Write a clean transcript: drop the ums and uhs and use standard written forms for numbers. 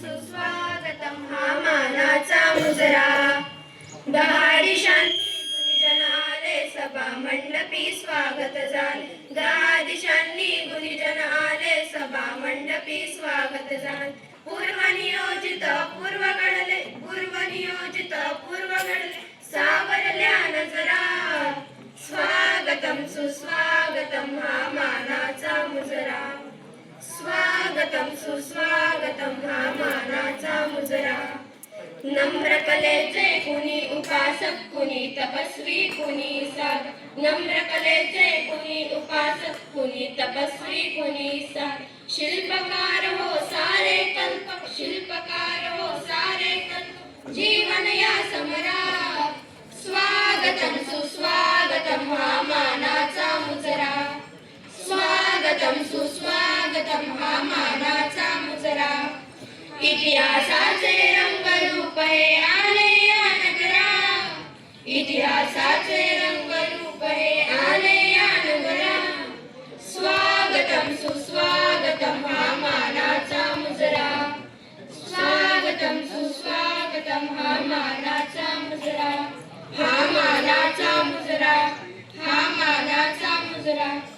सुस्वागतम हा मानाचा मुजरा. दहा दिशांनी गुणीजन आले सभा मंडपी स्वागत झाले. दहा दिशांनी गुणीजन आले सभा मंडपी स्वागत झाले. पूर्वनियोजित पूर्व घडले पूर्वनियोजित पूर्व घडले सावरल्या नजरा. स्वागतम सुस्वागतम हा मानाचा मुजरा. स्वागतम सुस्वागतम हा मानाचा मुजरा. नम्र कलेचे कुणी उपासक कुणी तपस्वी कुणी साधक. नम्र कलेचे कुणी उपासक कुणी तपस्वी कुणी साधक. शिल्पकार हो सारे कल्पक शिल्पकार हो सारे कल्पक जीवन या समरा. स्वागतम सुस्वागतम हा मानाचा मुजरा. स्वागतम सुस्वागतम हा मानाचा मुजरा. इतिहासाचे रंगरूप हे आले या नगरा. इतिहासाचे रंगरूप हे आले या नगरा. स्वागतम सुस्वागतम हा मानाचा मुजरा. स्वागतम सुस्वागतम हा मानाचा मुजरा. हा मानाचा मुजरा. हा मानाचा मुजरा.